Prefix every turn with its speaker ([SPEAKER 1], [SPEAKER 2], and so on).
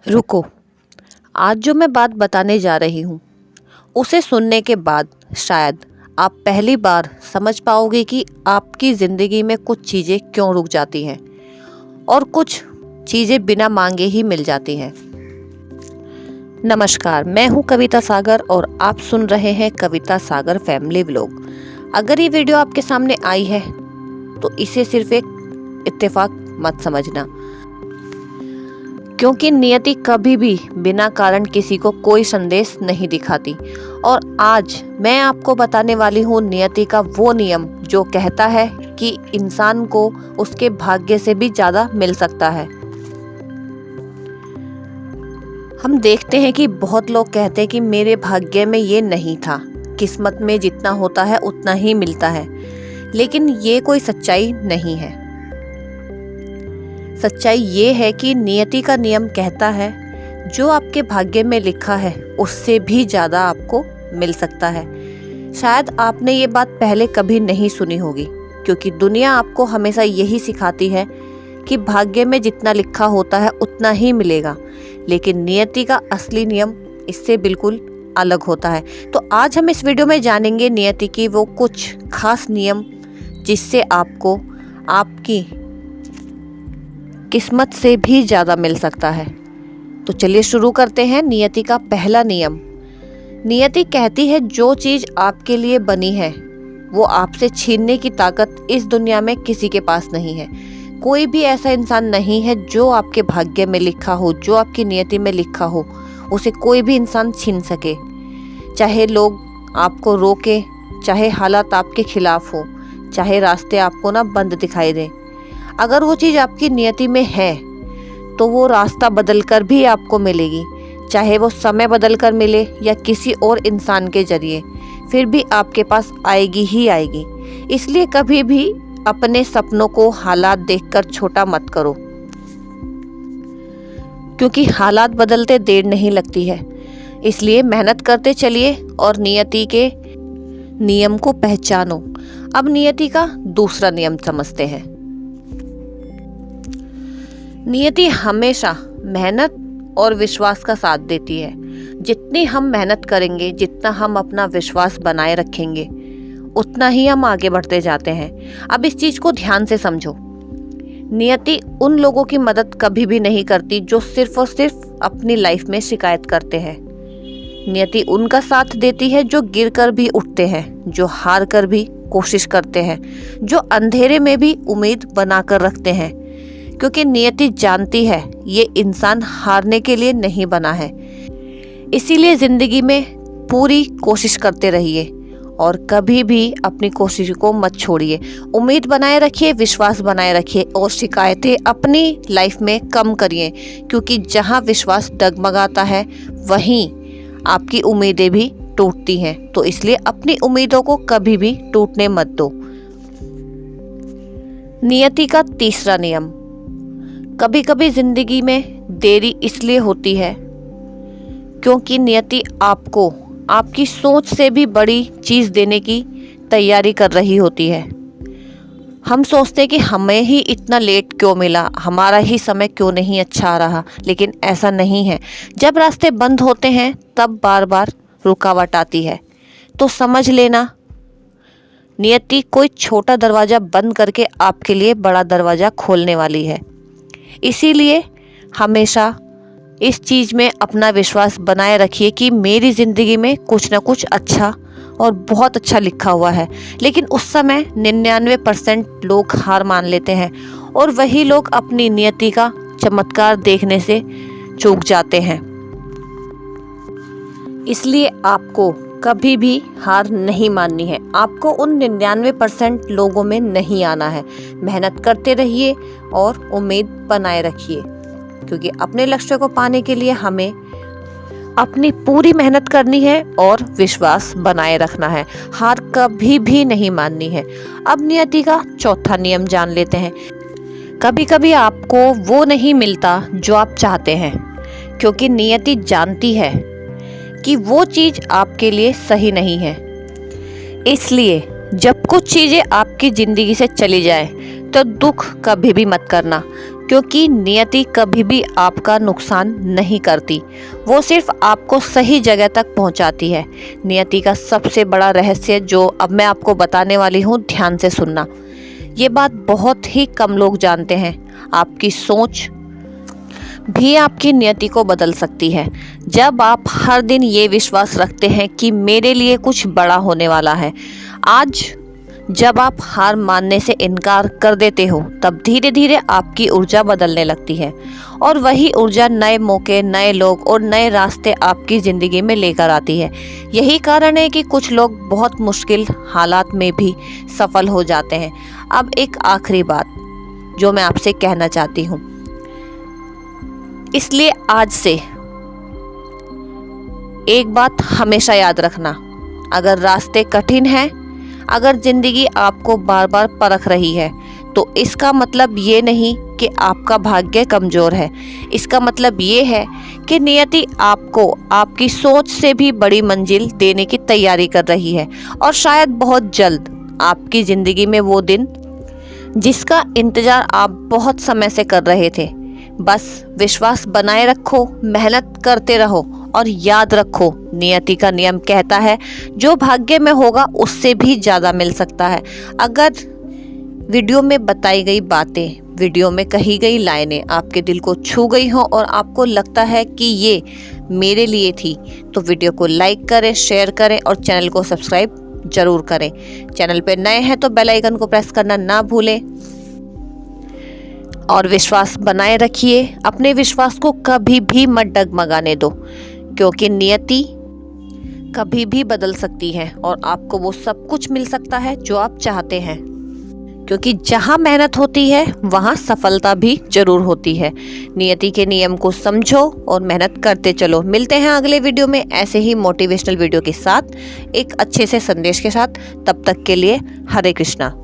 [SPEAKER 1] रुको। आज जो मैं बात बताने जा रही हूँ उसे सुनने के बाद शायद आप पहली बार समझ पाओगे कि आपकी ज़िंदगी में कुछ चीज़ें क्यों रुक जाती हैं और कुछ चीज़ें बिना मांगे ही मिल जाती हैं। नमस्कार, मैं हूँ कविता सागर और आप सुन रहे हैं कविता सागर फैमिली व्लॉग। अगर ये वीडियो आपके सामने आई है तो इसे सिर्फ एक इत्तेफाक मत समझना, क्योंकि नियति कभी भी बिना कारण किसी को कोई संदेश नहीं दिखाती। और आज मैं आपको बताने वाली हूँ नियति का वो नियम जो कहता है कि इंसान को उसके भाग्य से भी ज़्यादा मिल सकता है। हम देखते हैं कि बहुत लोग कहते हैं कि मेरे भाग्य में ये नहीं था, किस्मत में जितना होता है उतना ही मिलता है, लेकिन ये कोई सच्चाई नहीं है। सच्चाई ये है कि नियति का नियम कहता है जो आपके भाग्य में लिखा है उससे भी ज़्यादा आपको मिल सकता है। शायद आपने ये बात पहले कभी नहीं सुनी होगी, क्योंकि दुनिया आपको हमेशा यही सिखाती है कि भाग्य में जितना लिखा होता है उतना ही मिलेगा, लेकिन नियति का असली नियम इससे बिल्कुल अलग होता है। तो आज हम इस वीडियो में जानेंगे नियति की वो कुछ खास नियम जिससे आपको आपकी किस्मत से भी ज़्यादा मिल सकता है। तो चलिए शुरू करते हैं। नियति का पहला नियम। नियति कहती है जो चीज़ आपके लिए बनी है वो आपसे छीनने की ताकत इस दुनिया में किसी के पास नहीं है। कोई भी ऐसा इंसान नहीं है जो आपके भाग्य में लिखा हो, जो आपकी नियति में लिखा हो, उसे कोई भी इंसान छीन सके। चाहे लोग आपको रोके, चाहे हालात आपके खिलाफ हो, चाहे रास्ते आपको ना बंद दिखाई दें, अगर वो चीज़ आपकी नियति में है तो वो रास्ता बदलकर भी आपको मिलेगी। चाहे वो समय बदलकर मिले या किसी और इंसान के जरिए, फिर भी आपके पास आएगी ही आएगी। इसलिए कभी भी अपने सपनों को हालात देखकर छोटा मत करो, क्योंकि हालात बदलते देर नहीं लगती है। इसलिए मेहनत करते चलिए और नियति के नियम को पहचानो। अब नियति का दूसरा नियम समझते हैं। नियति हमेशा मेहनत और विश्वास का साथ देती है। जितनी हम मेहनत करेंगे, जितना हम अपना विश्वास बनाए रखेंगे, उतना ही हम आगे बढ़ते जाते हैं। अब इस चीज़ को ध्यान से समझो। नियति उन लोगों की मदद कभी भी नहीं करती जो सिर्फ और सिर्फ अपनी लाइफ में शिकायत करते हैं। नियति उनका साथ देती है जो गिरकर भी उठते हैं, जो हार कर भी कोशिश करते हैं, जो अंधेरे में भी उम्मीद बनाकर रखते हैं, क्योंकि नियति जानती है ये इंसान हारने के लिए नहीं बना है। इसीलिए ज़िंदगी में पूरी कोशिश करते रहिए और कभी भी अपनी कोशिश को मत छोड़िए। उम्मीद बनाए रखिए, विश्वास बनाए रखिए और शिकायतें अपनी लाइफ में कम करिए, क्योंकि जहाँ विश्वास डगमगाता है वहीं आपकी उम्मीदें भी टूटती हैं। तो इसलिए अपनी उम्मीदों को कभी भी टूटने मत दो। नियति का तीसरा नियम। कभी कभी जिंदगी में देरी इसलिए होती है क्योंकि नियति आपको आपकी सोच से भी बड़ी चीज़ देने की तैयारी कर रही होती है। हम सोचते हैं कि हमें ही इतना लेट क्यों मिला, हमारा ही समय क्यों नहीं अच्छा आ रहा, लेकिन ऐसा नहीं है। जब रास्ते बंद होते हैं तब बार बार रुकावट आती है। तो समझ लेना, नियति कोई छोटा दरवाज़ा बंद करके आपके लिए बड़ा दरवाज़ा खोलने वाली है। इसीलिए हमेशा इस चीज़ में अपना विश्वास बनाए रखिए कि मेरी ज़िंदगी में कुछ ना कुछ अच्छा और बहुत अच्छा लिखा हुआ है। लेकिन उस समय 99% लोग हार मान लेते हैं और वही लोग अपनी नियति का चमत्कार देखने से चूक जाते हैं। इसलिए आपको कभी भी हार नहीं माननी है। आपको उन 99% लोगों में नहीं आना है। मेहनत करते रहिए और उम्मीद बनाए रखिए, क्योंकि अपने लक्ष्य को पाने के लिए हमें अपनी पूरी मेहनत करनी है और विश्वास बनाए रखना है। हार कभी भी नहीं माननी है। अब नियति का चौथा नियम जान लेते हैं। कभी कभी आपको वो नहीं मिलता जो आप चाहते हैं, क्योंकि नियति जानती है कि वो चीज़ आपके लिए सही नहीं है। इसलिए जब कुछ चीज़ें आपकी ज़िंदगी से चली जाए तो दुख कभी भी मत करना, क्योंकि नियति कभी भी आपका नुकसान नहीं करती, वो सिर्फ आपको सही जगह तक पहुंचाती है। नियति का सबसे बड़ा रहस्य जो अब मैं आपको बताने वाली हूँ, ध्यान से सुनना। ये बात बहुत ही कम लोग जानते हैं। आपकी सोच भी आपकी नियति को बदल सकती है। जब आप हर दिन ये विश्वास रखते हैं कि मेरे लिए कुछ बड़ा होने वाला है, आज जब आप हार मानने से इनकार कर देते हो, तब धीरे धीरे आपकी ऊर्जा बदलने लगती है और वही ऊर्जा नए मौके, नए लोग और नए रास्ते आपकी ज़िंदगी में लेकर आती है। यही कारण है कि कुछ लोग बहुत मुश्किल हालात में भी सफल हो जाते हैं। अब एक आखिरी बात जो मैं आपसे कहना चाहती हूँ, इसलिए आज से एक बात हमेशा याद रखना, अगर रास्ते कठिन हैं, अगर जिंदगी आपको बार बार परख रही है, तो इसका मतलब ये नहीं कि आपका भाग्य कमज़ोर है। इसका मतलब ये है कि नियति आपको आपकी सोच से भी बड़ी मंजिल देने की तैयारी कर रही है और शायद बहुत जल्द आपकी ज़िंदगी में वो दिन जिसका इंतज़ार आप बहुत समय से कर रहे थे। बस विश्वास बनाए रखो, मेहनत करते रहो और याद रखो, नियति का नियम कहता है जो भाग्य में होगा उससे भी ज़्यादा मिल सकता है। अगर वीडियो में बताई गई बातें, वीडियो में कही गई लाइनें आपके दिल को छू गई हो और आपको लगता है कि ये मेरे लिए थी, तो वीडियो को लाइक करें, शेयर करें और चैनल को सब्सक्राइब जरूर करें। चैनल पे नए हैं तो बेल आइकन को प्रेस करना ना भूलें और विश्वास बनाए रखिए। अपने विश्वास को कभी भी मत डगमगाने दो, क्योंकि नियति कभी भी बदल सकती है और आपको वो सब कुछ मिल सकता है जो आप चाहते हैं। क्योंकि जहाँ मेहनत होती है वहाँ सफलता भी जरूर होती है। नियति के नियम को समझो और मेहनत करते चलो। मिलते हैं अगले वीडियो में ऐसे ही मोटिवेशनल वीडियो के साथ, एक अच्छे से संदेश के साथ। तब तक के लिए हरे कृष्णा।